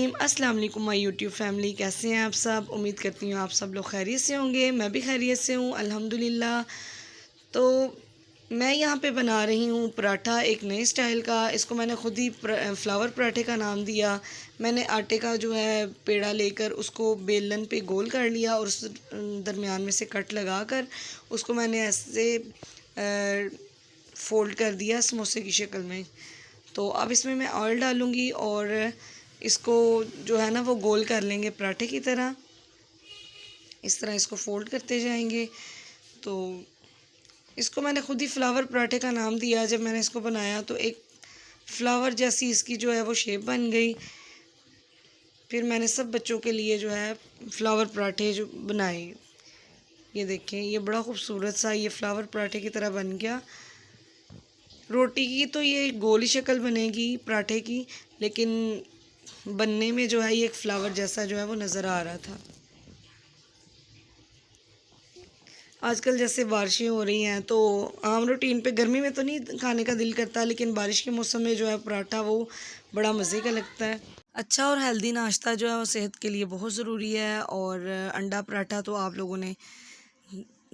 रहीम अस्सलाम वालेकुम my YouTube family. कैसे हैं आप सब? उम्मीद करती हूँ आप सब लोग खैरियत से होंगे। मैं भी खैरियत से हूँ अल्हम्दुलिल्लाह। तो मैं यहाँ पे बना रही हूँ पराठा एक नए स्टाइल का। इसको मैंने ख़ुद ही फ्लावर पराठे का नाम दिया। मैंने आटे का जो है पेड़ा लेकर उसको बेलन पे गोल कर लिया और उस दरमियान में से कट लगा कर उसको मैंने ऐसे फ़ोल्ड कर दिया समोसे की शक्ल में। तो अब इसमें मैं ऑयल डालूँगी और इसको जो है ना वो गोल कर लेंगे पराठे की तरह। इस तरह इसको फ़ोल्ड करते जाएंगे। तो इसको मैंने ख़ुद ही फ्लावर पराठे का नाम दिया। जब मैंने इसको बनाया तो एक फ्लावर जैसी इसकी जो है वो शेप बन गई। फिर मैंने सब बच्चों के लिए जो है फ्लावर पराठे जो बनाए। ये देखें, ये बड़ा खूबसूरत सा ये फ्लावर पराठे की तरह बन गया। रोटी की तो ये गोल ही शक्ल बनेगी पराठे की, लेकिन बनने में जो है ये एक फ्लावर जैसा जो है वो नज़र आ रहा था। आजकल जैसे बारिशें हो रही हैं तो आम रूटीन पे गर्मी में तो नहीं खाने का दिल करता, लेकिन बारिश के मौसम में जो है पराठा वो बड़ा मज़े का लगता है। अच्छा और हेल्दी नाश्ता जो है वो सेहत के लिए बहुत ज़रूरी है। और अंडा पराठा तो आप लोगों ने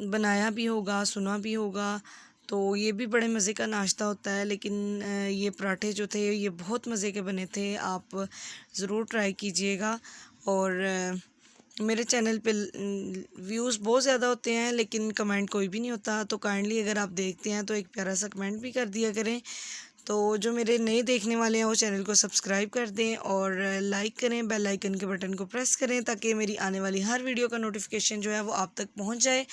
बनाया भी होगा, सुना भी होगा। तो ये भी बड़े मज़े का नाश्ता होता है। लेकिन ये पराठे जो थे ये बहुत मज़े के बने थे। आप ज़रूर ट्राई कीजिएगा। और मेरे चैनल पे व्यूज़ बहुत ज़्यादा होते हैं लेकिन कमेंट कोई भी नहीं होता। तो काइंडली अगर आप देखते हैं तो एक प्यारा सा कमेंट भी कर दिया करें। तो जो मेरे नए देखने वाले हैं वो चैनल को सब्सक्राइब कर दें और लाइक करें, बेल आइकन के बटन को प्रेस करें ताकि मेरी आने वाली हर वीडियो का नोटिफिकेशन जो है वो आप तक पहुंच जाए।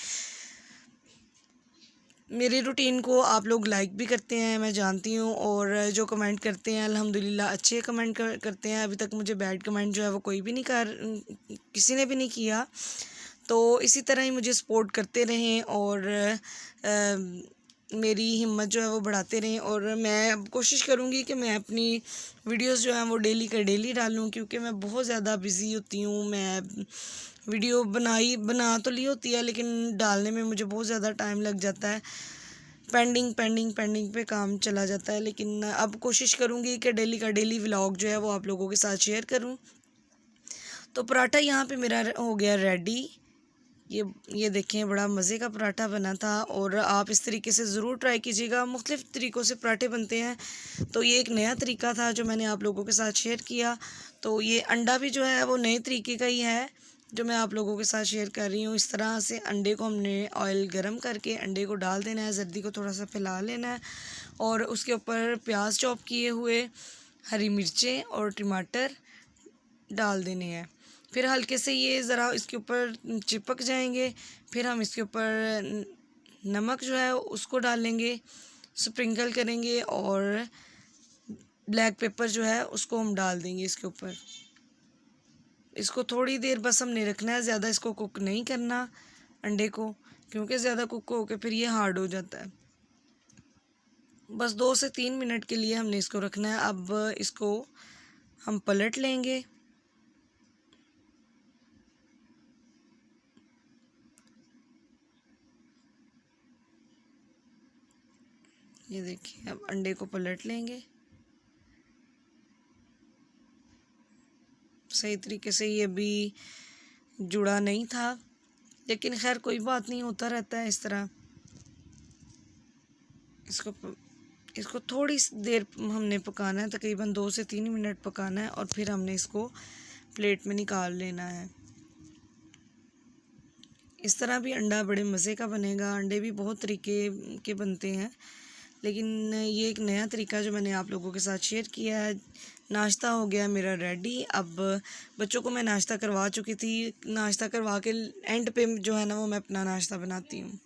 मेरी रूटीन को आप लोग लाइक भी करते हैं मैं जानती हूँ, और जो कमेंट करते हैं अल्हम्दुलिल्लाह अच्छे कमेंट करते हैं। अभी तक मुझे बैड कमेंट जो है वो कोई भी नहीं किसी ने भी नहीं किया। तो इसी तरह ही मुझे सपोर्ट करते रहें और मेरी हिम्मत जो है वो बढ़ाते रहें। और मैं अब कोशिश करूँगी कि मैं अपनी वीडियोस जो हैं वो डेली का डेली डालूँ, क्योंकि मैं बहुत ज़्यादा बिज़ी होती हूँ। मैं वीडियो बना तो ली होती है लेकिन डालने में मुझे बहुत ज़्यादा टाइम लग जाता है। पेंडिंग पे काम चला जाता है। लेकिन अब कोशिश करूँगी कि डेली का डेली व्लॉग जो है वो आप लोगों के साथ शेयर करूँ। तो पराठा यहाँ पे मेरा हो गया रेडी। ये देखें, बड़ा मज़े का पराठा बना था और आप इस तरीके से ज़रूर ट्राई कीजिएगा। मुख्तलिफ़ तरीक़ों से पराठे बनते हैं, तो ये एक नया तरीका था जो मैंने आप लोगों के साथ शेयर किया। तो ये अंडा भी जो है वो नए तरीके का ही है जो मैं आप लोगों के साथ शेयर कर रही हूँ। इस तरह से अंडे को हमने ऑयल गरम करके अंडे को डाल देना है, जर्दी को थोड़ा सा फैला लेना है और उसके ऊपर प्याज चॉप किए हुए, हरी मिर्चें और टमाटर डाल देने हैं। फिर हल्के से ये ज़रा इसके ऊपर चिपक जाएंगे। फिर हम इसके ऊपर नमक जो है उसको डालेंगे, स्प्रिंकल करेंगे और ब्लैक पेपर जो है उसको हम डाल देंगे इसके ऊपर। इसको थोड़ी देर बस हमने रखना है, ज़्यादा इसको कुक नहीं करना अंडे को, क्योंकि ज़्यादा कुक हो के फिर ये हार्ड हो जाता है। बस 2 से 3 मिनट के लिए हमने इसको रखना है। अब इसको हम पलट लेंगे। ये देखिए, अब अंडे को पलट लेंगे सही तरीके से। ये भी जुड़ा नहीं था लेकिन खैर कोई बात नहीं, होता रहता है इस तरह। इसको थोड़ी देर हमने पकाना है, तकरीबन 2 से 3 मिनट पकाना है और फिर हमने इसको प्लेट में निकाल लेना है। इस तरह भी अंडा बड़े मज़े का बनेगा। अंडे भी बहुत तरीके के बनते हैं लेकिन ये एक नया तरीका जो मैंने आप लोगों के साथ शेयर किया है। नाश्ता हो गया मेरा रेडी। अब बच्चों को मैं नाश्ता करवा चुकी थी। नाश्ता करवा के एंड पे जो है ना वो मैं अपना नाश्ता बनाती हूँ।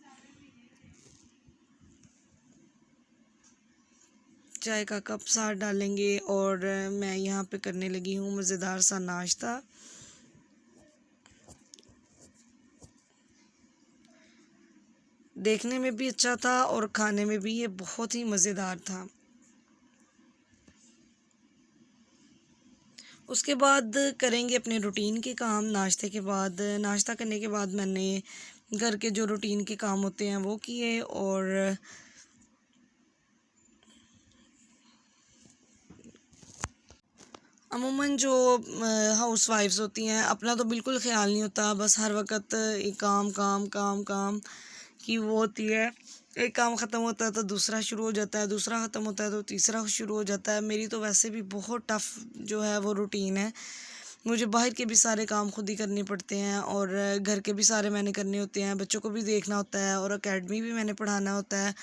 चाय का कप साथ डालेंगे और मैं यहाँ पे करने लगी हूँ मज़ेदार सा नाश्ता। देखने में भी अच्छा था और खाने में भी ये बहुत ही मज़ेदार था। उसके बाद करेंगे अपने रूटीन के काम। नाश्ते के बाद, नाश्ता करने के बाद मैंने घर के जो रूटीन के काम होते हैं वो किए अमूमन जो हाउस वाइफ्स होती हैं अपना तो बिल्कुल ख्याल नहीं होता, बस हर वक्त ये काम काम काम काम की वो होती है। एक काम ख़त्म होता है तो दूसरा शुरू हो जाता है, दूसरा ख़त्म होता है तो तीसरा शुरू हो जाता है। मेरी तो वैसे भी बहुत टफ़ जो है वो रूटीन है। मुझे बाहर के भी सारे काम खुद ही करने पड़ते हैं और घर के भी सारे मैंने करने होते हैं, बच्चों को भी देखना होता है और एकेडमी भी मैंने पढ़ाना होता है।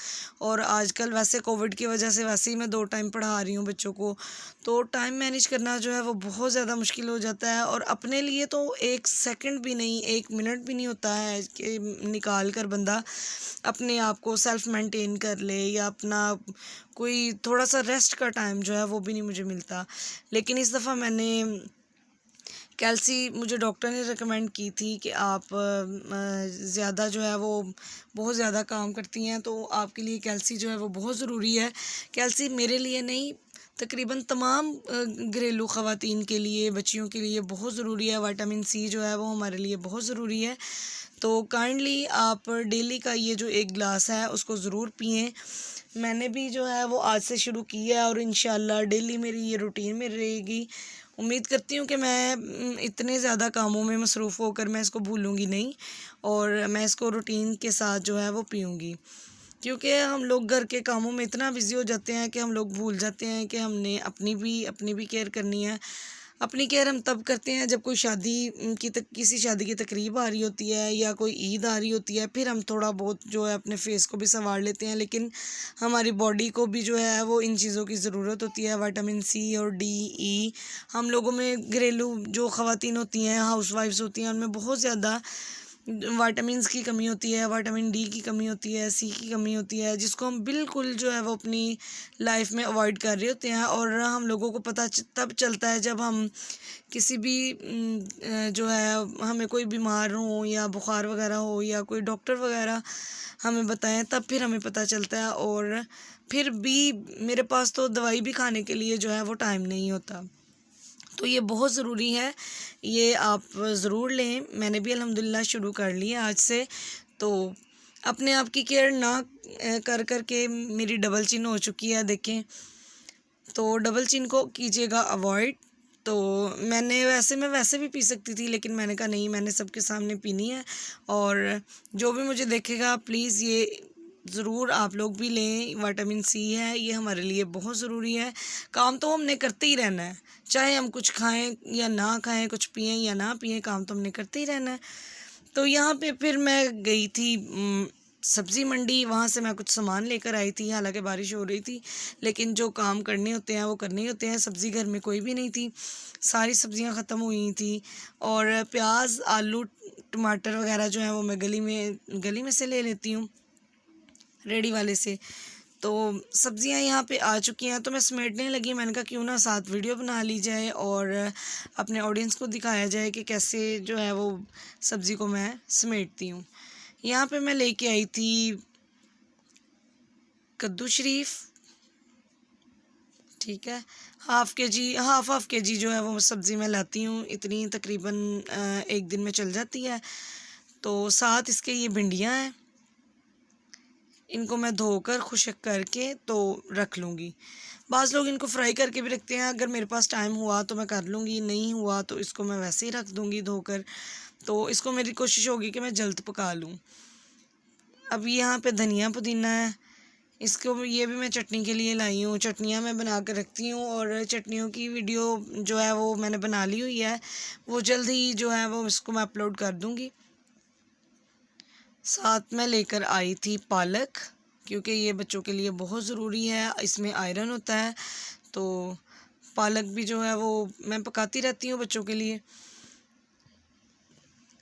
और आजकल वैसे कोविड की वजह से वैसे ही मैं 2 टाइम पढ़ा रही हूँ बच्चों को, तो टाइम मैनेज करना जो है वो बहुत ज़्यादा मुश्किल हो जाता है। और अपने लिए तो 1 सेकंड भी नहीं, 1 मिनट भी नहीं होता है कि निकाल कर बंदा अपने आप को सेल्फ मेंटेन कर ले, या अपना कोई थोड़ा-सा रेस्ट का टाइम जो है वो भी नहीं मुझे मिलता। लेकिन इस दफ़ा मैंने कैल्सी, मुझे डॉक्टर ने रिकमेंड की थी कि आप ज़्यादा जो है वो बहुत ज़्यादा काम करती हैं, तो आपके लिए कैल्सी जो है वो बहुत ज़रूरी है। कैल्सी मेरे लिए नहीं, तकरीबन तमाम घरेलू ख़वातीन के लिए, बच्चियों के लिए बहुत ज़रूरी है। विटामिन सी जो है वो हमारे लिए बहुत ज़रूरी है। तो काइंडली आप डेली का ये जो 1 गिलास है उसको ज़रूर पिएँ। मैंने भी जो है वो आज से शुरू की है और इंशाल्लाह डेली मेरी ये रूटीन में रहेगी। उम्मीद करती हूँ कि मैं इतने ज़्यादा कामों में मसरूफ़ होकर मैं इसको भूलूँगी नहीं, और मैं इसको रूटीन के साथ जो है वो पीऊँगी। क्योंकि हम लोग घर के कामों में इतना बिज़ी हो जाते हैं कि हम लोग भूल जाते हैं कि हमने अपनी भी केयर करनी है। अपनी केयर हम तब करते हैं जब कोई किसी शादी की तकरीब आ रही होती है या कोई ईद आ रही होती है, फिर हम थोड़ा बहुत जो है अपने फेस को भी संवार लेते हैं। लेकिन हमारी बॉडी को भी जो है वो इन चीज़ों की ज़रूरत होती है, विटामिन सी और डी, ई। हम लोगों में घरेलू जो ख़वातीन होती हैं, हाउसवाइफ्स होती हैं, उनमें बहुत ज़्यादा विटामिन्स की कमी होती है, विटामिन डी की कमी होती है, सी की कमी होती है, जिसको हम बिल्कुल जो है वो अपनी लाइफ में अवॉइड कर रहे होते हैं। और हम लोगों को पता तब चलता है जब हम किसी भी जो है हमें कोई बीमार हो या बुखार वगैरह हो या कोई डॉक्टर वगैरह हमें बताएं, तब फिर हमें पता चलता है। और फिर भी मेरे पास तो दवाई भी खाने के लिए जो है वो टाइम नहीं होता। तो ये बहुत ज़रूरी है, ये आप ज़रूर लें। मैंने भी अल्हम्दुलिल्लाह शुरू कर लिया आज से। तो अपने आप की केयर ना कर कर के मेरी डबल चिन हो चुकी है, देखें। तो डबल चिन को कीजिएगा अवॉइड। तो मैं वैसे भी पी सकती थी, लेकिन मैंने कहा नहीं, मैंने सबके सामने पीनी है। और जो भी मुझे देखेगा प्लीज़ ये ज़रूर आप लोग भी लें। विटामिन सी है, ये हमारे लिए बहुत ज़रूरी है। काम तो हमने करते ही रहना है, चाहे हम कुछ खाएं या ना खाएं, कुछ पिएं या ना पिएं, काम तो हमने करते ही रहना है। तो यहाँ पे फिर मैं गई थी सब्ज़ी मंडी, वहाँ से मैं कुछ सामान लेकर आई थी। हालांकि बारिश हो रही थी, लेकिन जो काम करने होते हैं वो करने ही होते हैं। सब्ज़ी घर में कोई भी नहीं थी, सारी सब्ज़ियाँ ख़त्म हुई थी। और प्याज, आलू, टमाटर वगैरह जो है वो मैं गली में से ले लेती हूँ, रेडी वाले से। तो सब्ज़ियाँ यहाँ पे आ चुकी हैं, तो मैं समेटने लगी। मैंने कहा क्यों ना साथ वीडियो बना ली जाए और अपने ऑडियंस को दिखाया जाए कि कैसे जो है वो सब्ज़ी को मैं समेटती हूँ। यहाँ पे मैं लेके आई थी कद्दू शरीफ, ठीक है। हाफ़ के जी जो है वो सब्ज़ी मैं लाती हूँ, इतनी तकरीबन 1 दिन में चल जाती है। तो साथ इसके ये भिंडियाँ हैं, इनको मैं धोकर खुश्क करके तो रख लूँगी। बाज़ लोग इनको फ्राई करके भी रखते हैं, अगर मेरे पास टाइम हुआ तो मैं कर लूँगी, नहीं हुआ तो इसको मैं वैसे ही रख दूँगी धोकर। तो इसको मेरी कोशिश होगी कि मैं जल्द पका लूँ। अब यहाँ पे धनिया पुदीना है, इसको ये भी मैं चटनी के लिए लाई हूँ। चटनियाँ मैं बना कर रखती हूँ और चटनियों की वीडियो जो है वो मैंने बना ली हुई है, वो जल्द ही जो है वो इसको मैं अपलोड कर दूँगी। साथ में लेकर आई थी पालक, क्योंकि ये बच्चों के लिए बहुत ज़रूरी है, इसमें आयरन होता है। तो पालक भी जो है वो मैं पकाती रहती हूँ बच्चों के लिए।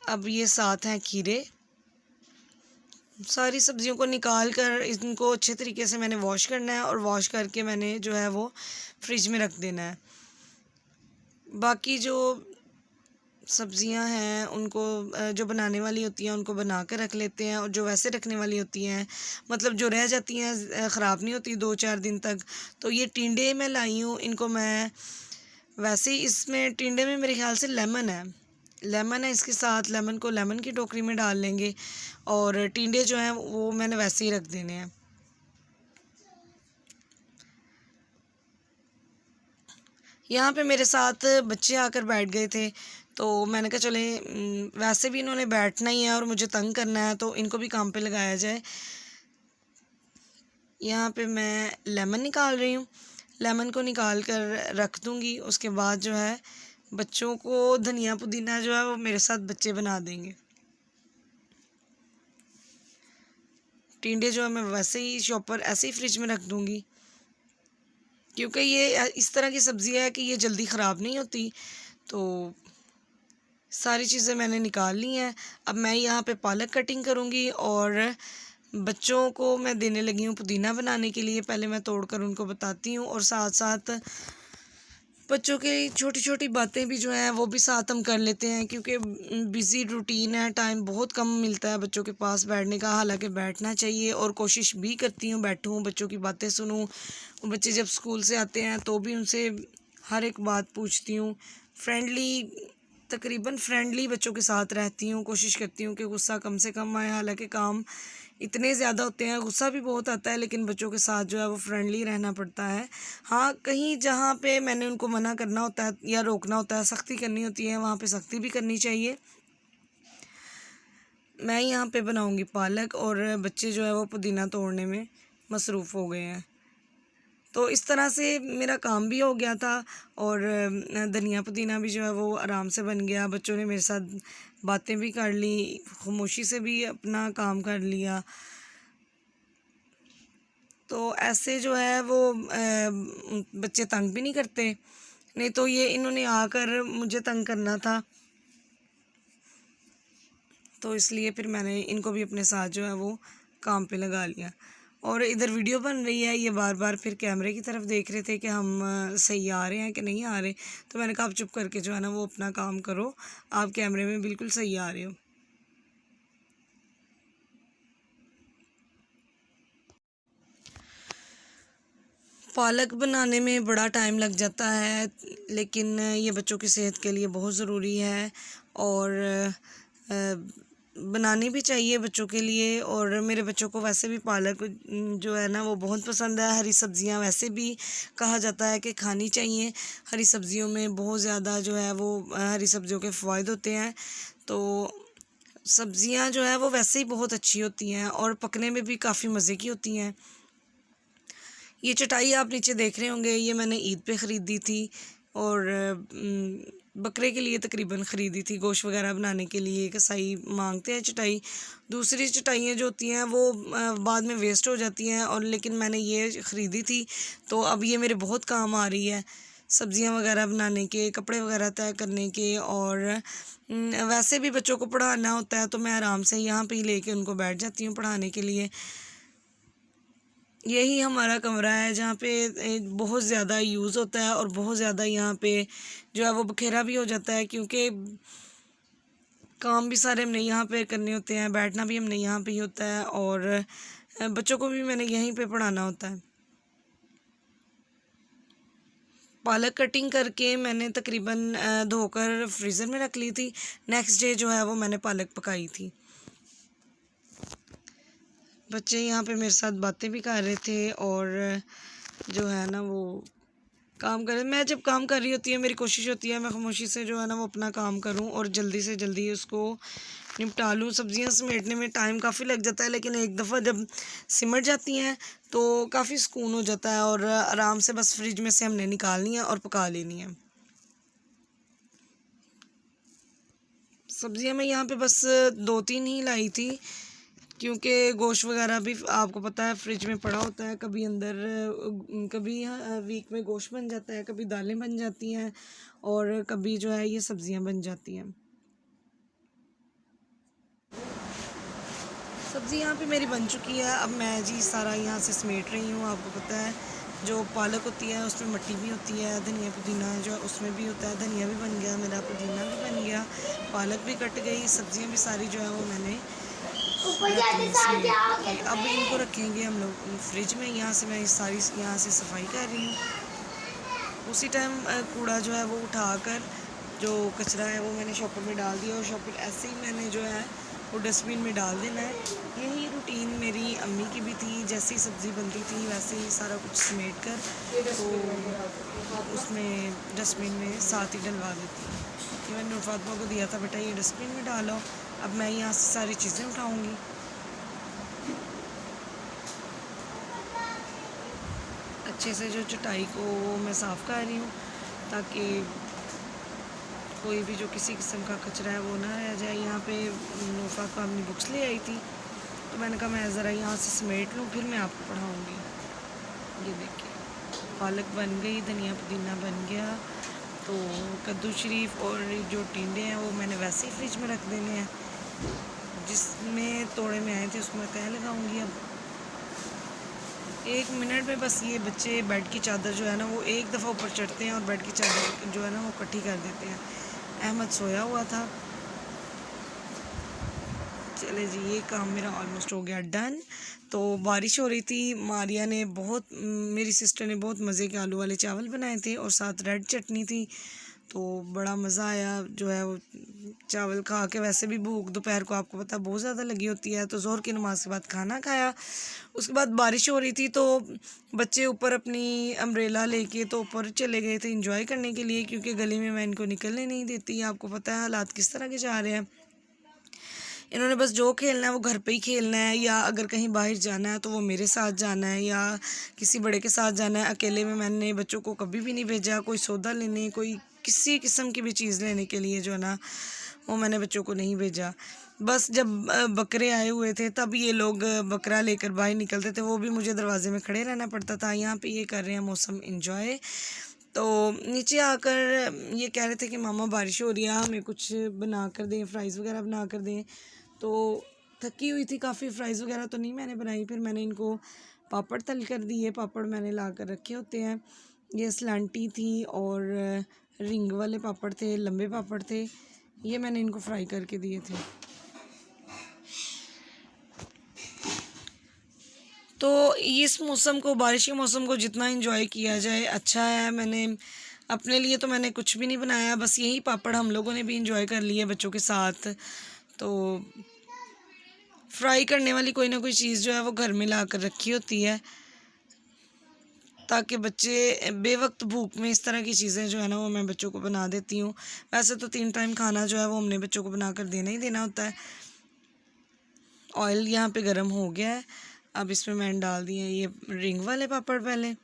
अब ये साथ हैं खीरे। सारी सब्जियों को निकाल कर इनको अच्छे तरीके से मैंने वॉश करना है और वॉश करके मैंने जो है वो फ्रिज में रख देना है। बाकी जो सब्जियां हैं उनको जो बनाने वाली होती हैं उनको बना कर रख लेते हैं, और जो वैसे रखने वाली होती हैं, मतलब जो रह जाती हैं, ख़राब नहीं होती 2-4 दिन तक। तो ये टिंडे मैं लाई हूँ, इनको मैं वैसे ही, इसमें टिंडे में मेरे ख्याल से लेमन है इसके साथ। लेमन को लेमन की टोकरी में डाल लेंगे, और टिंडे जो हैं वो मैंने वैसे ही रख देने हैं। यहाँ पे मेरे साथ बच्चे आकर बैठ गए थे, तो मैंने कहा चले वैसे भी इन्होंने बैठना ही है और मुझे तंग करना है, तो इनको भी काम पे लगाया जाए। यहाँ पे मैं लेमन निकाल रही हूँ। लेमन को निकाल कर रख दूँगी। उसके बाद जो है बच्चों को धनिया पुदीना जो है वो मेरे साथ बच्चे बना देंगे। टिंडे जो है मैं वैसे ही शॉपर ऐसे ही फ्रिज में रख दूँगी, क्योंकि ये इस तरह की सब्ज़ी है कि ये जल्दी ख़राब नहीं होती। तो सारी चीज़ें मैंने निकाल ली हैं। अब मैं यहाँ पे पालक कटिंग करूँगी और बच्चों को मैं देने लगी हूँ पुदीना बनाने के लिए। पहले मैं तोड़कर उनको बताती हूँ और साथ साथ बच्चों की छोटी छोटी बातें भी जो हैं वो भी साथ हम कर लेते हैं, क्योंकि बिज़ी रूटीन है, टाइम बहुत कम मिलता है बच्चों के पास बैठने का। हालांकि बैठना चाहिए और कोशिश भी करती हूँ बैठूँ, बच्चों की बातें सुनूँ। बच्चे जब स्कूल से आते हैं तो भी उनसे हर एक बात पूछती हूँ। तकरीबन फ्रेंडली बच्चों के साथ रहती हूँ। कोशिश करती हूँ कि गुस्सा कम से कम आए। हालांकि काम इतने ज़्यादा होते हैं, गुस्सा भी बहुत आता है, लेकिन बच्चों के साथ जो है वो फ्रेंडली रहना पड़ता है। हाँ, कहीं जहाँ पे मैंने उनको मना करना होता है या रोकना होता है, सख्ती करनी होती है, वहाँ पे सख्ती भी करनी चाहिए। मैं यहाँ पे बनाऊँगी पालक और बच्चे जो है वो पुदीना तोड़ने में मसरूफ़ हो गए हैं। तो इस तरह से मेरा काम भी हो गया था और धनिया पुदीना भी जो है वो आराम से बन गया। बच्चों ने मेरे साथ बातें भी कर ली, खामोशी से भी अपना काम कर लिया। तो ऐसे जो है वो बच्चे तंग भी नहीं करते, नहीं तो ये इन्होंने आकर मुझे तंग करना था। तो इसलिए फिर मैंने इनको भी अपने साथ जो है वो काम पे लगा लिया। और इधर वीडियो बन रही है, ये बार बार फिर कैमरे की तरफ देख रहे थे कि हम सही आ रहे हैं कि नहीं आ रहे। तो मैंने कहा आप चुप करके जो है ना वो अपना काम करो, आप कैमरे में बिल्कुल सही आ रहे हो। पालक बनाने में बड़ा टाइम लग जाता है, लेकिन ये बच्चों की सेहत के लिए बहुत ज़रूरी है और बनानी भी चाहिए बच्चों के लिए। और मेरे बच्चों को वैसे भी पालक जो है ना वो बहुत पसंद है। हरी सब्जियां वैसे भी कहा जाता है कि खानी चाहिए। हरी सब्जियों में बहुत ज़्यादा जो है वो हरी सब्जियों के फ़ायदे होते हैं। तो सब्जियां जो है वो वैसे ही बहुत अच्छी होती हैं और पकने में भी काफ़ी मज़े की होती हैं। ये चटाई आप नीचे देख रहे होंगे, ये मैंने ईद पे ख़रीदी थी और बकरे के लिए तकरीबन ख़रीदी थी, गोश्त वगैरह बनाने के लिए। कसाई मांगते हैं चटाई। दूसरी चटाइयाँ जो होती हैं वो बाद में वेस्ट हो जाती हैं, और लेकिन मैंने ये ख़रीदी थी तो अब ये मेरे बहुत काम आ रही है सब्ज़ियाँ वगैरह बनाने के, कपड़े वगैरह तय करने के। और वैसे भी बच्चों को पढ़ाना होता है तो मैं आराम से यहाँ पे ही लेके उनको बैठ जाती हूँ पढ़ाने के लिए। यही हमारा कमरा है जहाँ पे बहुत ज़्यादा यूज़ होता है और बहुत ज़्यादा यहाँ पे जो है वो बखेरा भी हो जाता है, क्योंकि काम भी सारे हमने यहाँ पे करने होते हैं, बैठना भी हमने यहाँ पे ही होता है और बच्चों को भी मैंने यहीं पे पढ़ाना होता है। पालक कटिंग करके मैंने तकरीबन धोकर फ्रीज़र में रख ली थी। नेक्स्ट डे जो है वो मैंने पालक पकाई थी। बच्चे यहाँ पे मेरे साथ बातें भी कर रहे थे और जो है ना वो काम कर रहे। मैं जब काम कर रही होती है मेरी कोशिश होती है मैं खामोशी से जो है ना वो अपना काम करूं और जल्दी से जल्दी उसको निपटा लूँ। सब्जियां समेटने में टाइम काफ़ी लग जाता है, लेकिन एक दफ़ा जब सिमट जाती हैं तो काफ़ी सुकून हो जाता है और आराम से बस फ्रिज में से हमने निकालनी है और पका लेनी है। सब्जियां मैं यहाँ पे बस 2-3 ही लाई थी, क्योंकि गोश्त वगैरह भी आपको पता है फ्रिज में पड़ा होता है। कभी अंदर कभी वीक में गोश्त बन जाता है, कभी दालें बन जाती हैं और कभी जो है ये सब्जियां बन जाती हैं। सब्ज़ी यहाँ पे मेरी बन चुकी है। अब मैं जी सारा यहाँ से समेट रही हूँ। आपको पता है जो पालक होती है उसमें मिट्टी भी होती है, धनिया पुदीना जो उसमें भी होता है। धनिया भी बन गया मेरा, पुदीना भी बन गया, पालक भी कट गई, सब्जियाँ भी सारी जो है वो मैंने अब इनको रखेंगे हम लोग फ्रिज में। यहाँ से मैं सारी यहाँ से सफाई कर रही हूँ। उसी टाइम कूड़ा जो है वो उठाकर जो कचरा है वो मैंने शॉपर में डाल दिया और शॉपर ऐसे ही मैंने जो है वो डस्टबिन में डाल देना है। यही रूटीन मेरी अम्मी की भी थी, जैसी सब्ज़ी बनती थी वैसे ही सारा कुछ समेट कर तो उसमें डस्टबिन में साथ ही डलवा देती हूँ। कि मैंने नूर फातिमा को दिया था, बेटा ये डस्टबिन में डालो, अब मैं यहाँ से सारी चीज़ें उठाऊँगी। अच्छे से जो चटाई को मैं साफ़ कर रही हूँ ताकि कोई भी जो किसी किस्म का कचरा है वो ना रह जाए। यहाँ पे नूर फातिमा अपनी बुक्स ले आई थी तो मैंने कहा मैं ज़रा यहाँ से समेट लूँ, फिर मैं आपको पढ़ाऊँगी। ये देखिए पालक बन गई, धनिया पुदीना बन गया। तो कद्दू शरीफ और जो टिंडे हैं वो मैंने वैसे ही फ्रिज में रख देने हैं। जिसमें तोड़े में आए थे उसमें तह लगाऊंगी। अब 1 मिनट में बस ये बच्चे बेड की चादर जो है ना वो एक दफ़ा ऊपर चढ़ते हैं और बेड की चादर जो है ना वो इकट्ठी कर देते हैं। अहमद सोया हुआ था। चले जी, ये काम मेरा ऑलमोस्ट हो गया डन। तो बारिश हो रही थी, मारिया ने मेरी सिस्टर ने बहुत मज़े के आलू वाले चावल बनाए थे और साथ रेड चटनी थी। तो बड़ा मज़ा आया जो है वो चावल खा के। वैसे भी भूख दोपहर को आपको पता बहुत ज़्यादा लगी होती है। तो ज़ोहर की नमाज़ के बाद खाना खाया। उसके बाद बारिश हो रही थी तो बच्चे ऊपर अपनी अम्ब्रेला लेके तो ऊपर चले गए थे इंजॉय करने के लिए, क्योंकि गली में मैं इनको निकलने नहीं देती। आपको पता है हालात किस तरह के जा रहे हैं। इन्होंने बस जो खेलना है वो घर पे ही खेलना है, या अगर कहीं बाहर जाना है तो वो मेरे साथ जाना है या किसी बड़े के साथ जाना है। अकेले में मैंने बच्चों को कभी भी नहीं भेजा, कोई सौदा लेने, कोई किसी किस्म की भी चीज़ लेने के लिए जो है ना वो मैंने बच्चों को नहीं भेजा। बस जब बकरे आए हुए थे तब ये लोग बकरा लेकर बाहर निकलते थे, वो भी मुझे दरवाजे में खड़े रहना पड़ता था। यहाँ पे ये कर रहे हैं मौसम इंजॉय। तो नीचे आकर ये कह रहे थे कि मामा बारिश हो रही है, हमें कुछ बना कर दें, फ्राइज़ वगैरह बना कर दें। तो थकी हुई थी काफ़ी, फ्राइज़ वगैरह तो नहीं मैंने बनाई। फिर मैंने इनको पापड़ तल कर दिए। पापड़ मैंने ला कर रखे होते हैं। ये सलांटी थी और रिंग वाले पापड़ थे, लंबे पापड़ थे। ये मैंने इनको फ्राई करके दिए थे। तो इस मौसम को, बारिश के मौसम को जितना एंजॉय किया जाए अच्छा है। मैंने अपने लिए तो मैंने कुछ भी नहीं बनाया, बस यही पापड़ हम लोगों ने भी एंजॉय कर लिए बच्चों के साथ। तो फ्राई करने वाली कोई ना कोई चीज़ जो है वो घर में ला कर रखी होती है ताकि बच्चे बेवक्त भूख में इस तरह की चीज़ें जो है ना वो मैं बच्चों को बना देती हूँ। वैसे तो 3 टाइम खाना जो है वो हमने बच्चों को बना कर देना ही देना होता है। ऑयल यहाँ पे गर्म हो गया है। अब इसमें मैंने डाल दिए ये रिंग वाले पापड़ पहले।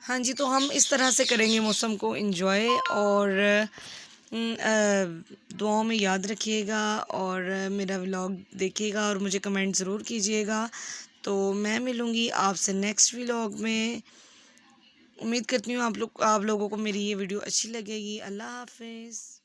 हाँ जी, तो हम इस तरह से करेंगे मौसम को एंजॉय। और दुआओं में याद रखिएगा और मेरा व्लॉग देखिएगा और मुझे कमेंट ज़रूर कीजिएगा। तो मैं मिलूँगी आपसे नेक्स्ट व्लॉग में। उम्मीद करती हूँ आप लोगों को मेरी ये वीडियो अच्छी लगेगी। अल्लाह हाफ़िज़।